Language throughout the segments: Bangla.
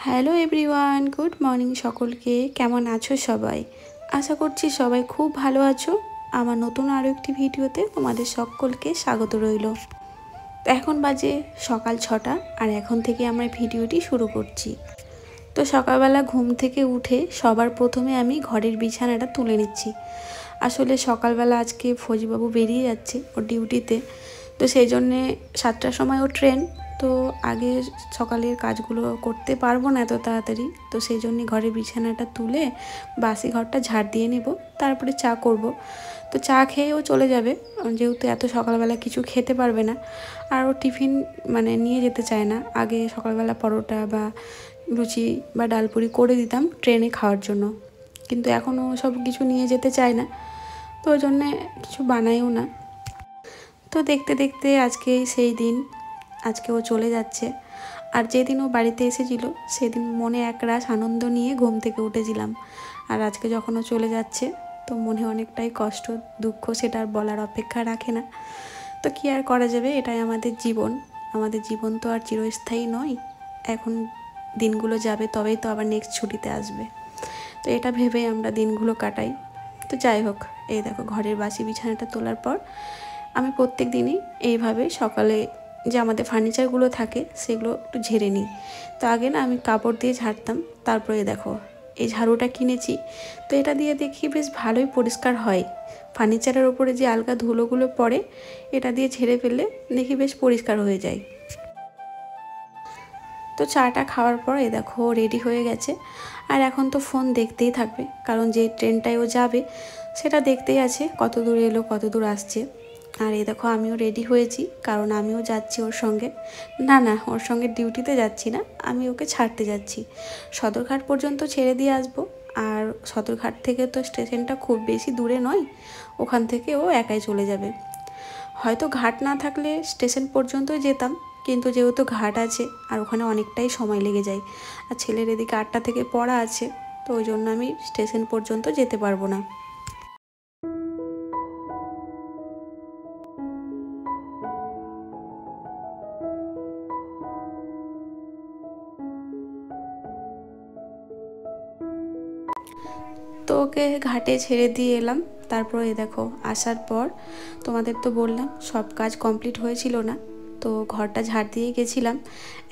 হ্যালো এভরিওয়ান, গুড মর্নিং সকলকে। কেমন আছো সবাই? আশা করছি সবাই খুব ভালো আছো। আমার নতুন আরও একটি ভিডিওতে তোমাদের সকলকে স্বাগত রইল। তো এখন বাজে সকাল 6টা আর এখন থেকে আমরা ভিডিওটি শুরু করছি। তো সকালবেলা ঘুম থেকে উঠে সবার প্রথমে আমি ঘরের বিছানাটা তুলে নিচ্ছি। আসলে সকালবেলা আজকে ফৌজিবাবু বেরিয়ে যাচ্ছে ওর ডিউটিতে, তো সেই জন্যে 7টার সময় ও ট্রেন। তো আগে সকালের কাজগুলো করতে পারবো না এত তাড়াতাড়ি, তো সেই জন্যে ঘরের বিছানাটা তুলে বাসি ঘরটা ঝাড় দিয়ে নেব, তারপরে চা করব। তো চা খেয়েও চলে যাবে, যেহেতু এত সকালবেলা কিছু খেতে পারবে না। আর ও টিফিন নিয়ে যেতে চায় না। আগে সকালবেলা পরোটা বা লুচি বা ডালপুরি করে দিতাম ট্রেনে খাওয়ার জন্য, কিন্তু এখনও সব কিছু নিয়ে যেতে চায় না, তো ওই জন্যে কিছু বানাইও না। তো দেখতে দেখতে আজকে সেই দিন, আজকে ও চলে যাচ্ছে। আর যেদিন ও বাড়িতে এসেছিল সেদিন মনে একরাশ আনন্দ নিয়ে ঘুম থেকে উঠেছিলাম, আর আজকে যখন ও চলে যাচ্ছে তো মনে অনেকটাই কষ্ট, দুঃখ, সেটা আর বলার অপেক্ষা রাখে না। তো কী আর করা যাবে, এটাই আমাদের জীবন। আমাদের জীবন তো আর চিরস্থায়ী নয়, এখন দিনগুলো যাবে তবেই তো আবার নেক্সট ছুটিতে আসবে। তো এটা ভেবেই আমরা দিনগুলো কাটাই। তো যাই হোক, এই দেখো ঘরের বাসি বিছানাটা তোলার পর আমি প্রত্যেক দিনই এইভাবে সকালে যে আমাদের ফার্নিচারগুলো থাকে সেগুলো একটু ঝেড়ে নিই। তো আগে না আমি কাপড় দিয়ে ঝাড়তাম, তারপরে দেখো এই ঝাড়ুটা কিনেছি, তো এটা দিয়ে দেখি বেশ ভালোই পরিষ্কার হয়। ফার্নিচারের ওপরে যে আলগা ধুলোগুলো পড়ে এটা দিয়ে ঝেড়ে ফেললে দেখি বেশ পরিষ্কার হয়ে যায়। তো চাটা খাওয়ার পর এই দেখো রেডি হয়ে গেছে, আর এখন তো ফোন দেখতেই থাকবে, কারণ যে ট্রেনটায় ও যাবে সেটা দেখতেই আছে কত দূর এলো কত দূর আসছে। আর এই দেখো আমিও রেডি হয়েছি, কারণ আমিও যাচ্ছি ওর সঙ্গে। না, ওর সঙ্গে ডিউটিতে যাচ্ছি না, আমি ওকে ছাড়তে যাচ্ছি। সদরঘাট পর্যন্ত ছেড়ে দিয়ে আসবো, আর সদরঘাট থেকে তো স্টেশনটা খুব বেশি দূরে নয়, ওখান থেকে ও একাই চলে যাবে। হয়তো ঘাট না থাকলে স্টেশন পর্যন্তই যেতাম, কিন্তু যেহেতু ঘাট আছে আর ওখানে অনেকটাই সময় লেগে যায়, আর ছেলের এদিকে 8টা থেকে পড়া আছে, তো ওই জন্য আমি স্টেশন পর্যন্ত যেতে পারবো না। তো ওকে ঘাটে ছেড়ে দিয়ে এলাম। তারপরে দেখো আসার পর তোমাদের তো বললাম সব কাজ কমপ্লিট হয়েছিল না, তো ঘরটা ঝাড় দিয়ে গেছিলাম।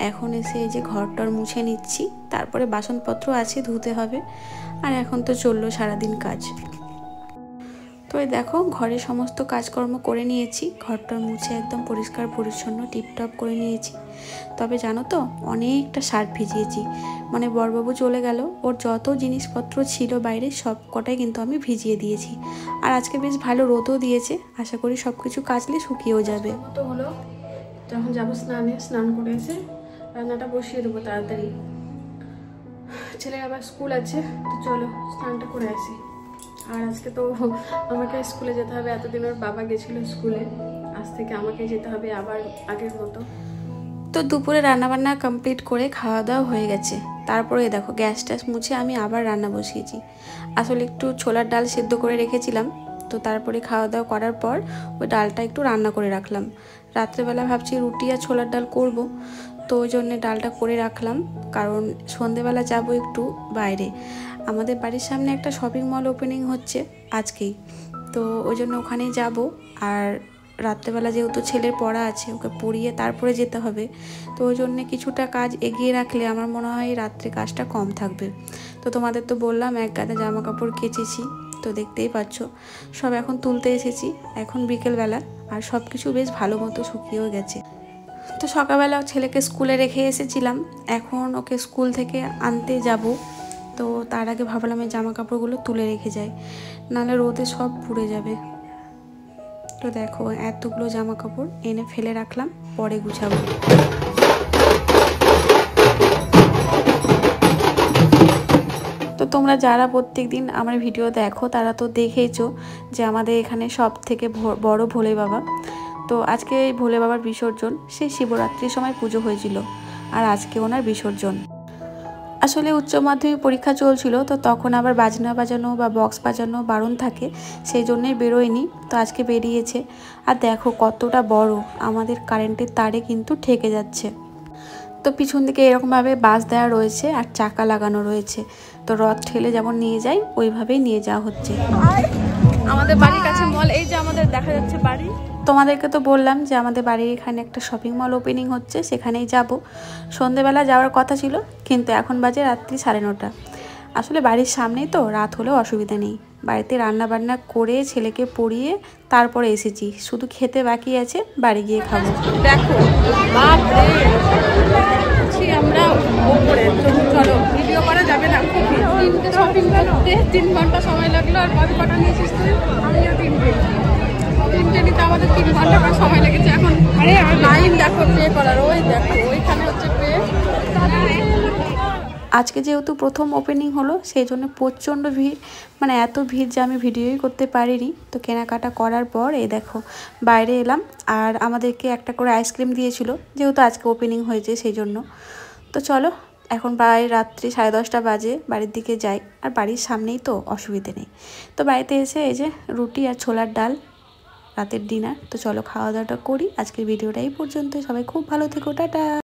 এখন এসে এই যে ঘরটার মুছে নিচ্ছি, তারপরে বাসনপত্র আছে ধুতে হবে। আর এখন তো চললো সারাদিন কাজ। তো এই দেখো ঘরে সমস্ত কাজকর্ম করে নিয়েছি, ঘরটা মুছে একদম পরিষ্কার পরিচ্ছন্ন টিপটপ করে নিয়েছি। তবে জানো তো অনেকটা শার্ট ভিজিয়েছি, বড়বাবু চলে গেল, ওর যত জিনিসপত্র ছিল বাইরে সব কটাই কিন্তু আমি ভিজিয়ে দিয়েছি। আর আজকে বেশ ভালো রোদও দিয়েছে, আশা করি সব কিছু কাচলে শুকিয়েও যাবে। তো হলো, যখন যাবো স্নান করে এসে রান্নাটা বসিয়ে দেবো তাড়াতাড়ি। ছেলের আবার স্কুল আছে, তো চলো স্নানটা করে আসি। আর আজকে তো আমাকে স্কুলে যেতে হবে, এতদিন ওর বাবা গেছিলো স্কুলে, আজ থেকে আমাকে যেতে হবে আবার আগের মতো। তো দুপুরে রান্নাবান্না কমপ্লিট করে খাওয়া দাওয়া হয়ে গেছে। তারপরে দেখো গ্যাস ট্যাস মুছে আমি আবার রান্না বসিয়েছি। আসলে একটু ছোলার ডাল সেদ্ধ করে রেখেছিলাম, তো তারপরে খাওয়া দাওয়া করার পর ওই ডালটা একটু রান্না করে রাখলাম। রাত্রেবেলা ভাবছি রুটি আর ছোলার ডাল করব, তো ওই জন্যে ডালটা করে রাখলাম, কারণ সন্ধেবেলা যাব একটু বাইরে। আমাদের বাড়ির সামনে একটা শপিং মল ওপেনিং হচ্ছে আজকেই, তো ওই জন্য ওখানেই যাব। আর রাত্রেবেলা যেহেতু ছেলের পড়া আছে, ওকে পড়িয়ে তারপরে যেতে হবে, তো ওই জন্যে কিছুটা কাজ এগিয়ে রাখলে আমার মনে হয় রাত্রে কাজটা কম থাকবে। তো তোমাদের তো বললাম এক গাদা জামা কাপড় কেচেছি, তো দেখতেই পাচ্ছ সব এখন তুলতে এসেছি, এখন বিকেলবেলা, আর সব কিছু বেশ ভালো মতো শুকিয়েও গেছে। তো সকালবেলা ছেলেকে স্কুলে রেখে এসেছিলাম, এখন ওকে স্কুল থেকে আনতে যাব, তো তার আগে ভাবলাম এই জামা কাপড়গুলো তুলে রেখে যাই, নাহলে রোদে সব পুড়ে যাবে। তো দেখো এতগুলো জামা কাপড় এনে ফেলে রাখলাম, পরে গুছাবো। তো তোমরা যারা প্রত্যেক দিন আমার ভিডিও দেখো তারা তো দেখেইছো যে আমাদের এখানে সব থেকে বড় ভোলে বাবা। তো আজকে এই ভোলে বাবার বিসর্জন সেই শিবরাত্রির সময় পুজো হয়েছিল, আর আজকে ওনার বিসর্জন। আসলে উচ্চ মাধ্যমিক পরীক্ষা চলছিল, তো তখন আবার বাজনা বাজানো বা বক্স বাজানো বারণ থাকে, সেই জন্যই বেরোয়নি, তো আজকে বেরিয়েছে। আর দেখো কতটা বড়, আমাদের কারেন্টের তারে কিন্তু ঠেকে যাচ্ছে। তো পিছন দিকে এরকমভাবে বাস দেওয়া রয়েছে আর চাকা লাগানো রয়েছে, তো রথ ঠেলে যেমন নিয়ে যায় ওইভাবেই নিয়ে যাওয়া হচ্ছে। আমাদের বাড়ির কাছে মল, এই যে আমাদের দেখা যাচ্ছে বাড়ি। তোমাদেরকে তো বললাম যে আমাদের বাড়ির এখানে একটা শপিং মল ওপেনিং হচ্ছে, সেখানেই যাব। সন্ধেবেলা যাওয়ার কথা ছিল, কিন্তু এখন বাজে রাত্রি 9:30। আসলে বাড়ির সামনেই তো, রাত হলেও অসুবিধা নেই। বাড়িতে রান্না বান্না করে ছেলেকে পড়িয়ে তারপরে এসেছি, শুধু খেতে বাকি আছে, বাড়ি গিয়ে খাবো। দেখো বাপরে, আমরা ওপরে, চলো ভিডিও করা যাবে না। শপিং করতে 3 ঘন্টা সময় লাগলো। আর কটা নিয়েছিস তুই? আমিও 3টে নিতে আমাদের 3 ঘন্টা করে সময় লেগেছে। এখন আরে লাইন দেখো পে করার, ওই দেখো ওইখানে হচ্ছে পে। আজকে যেহেতু প্রথম ওপেনিং হলো, সেই জন্য প্রচণ্ড ভিড়, মানে এত ভিড় যে আমি ভিডিওই করতে পারিনি। তো কেনাকাটা করার পর এই দেখো বাইরে এলাম, আর আমাদেরকে একটা করে আইসক্রিম দিয়েছিল, যেহেতু আজকে ওপেনিং হয়েছে সেই জন্য। তো চলো, এখন প্রায় রাত্রি 10:30 বাজে, বাড়ির দিকে যাই। আর বাড়ির সামনেই তো, অসুবিধে নেই। তো বাড়িতে এসে এই যে রুটি আর ছোলার ডাল, রাতের ডিনার। তো চলো খাওয়া দাওয়াটা করি। আজকের ভিডিওটা এই পর্যন্ত। সবাই খুব ভালো থেকো, টাটা।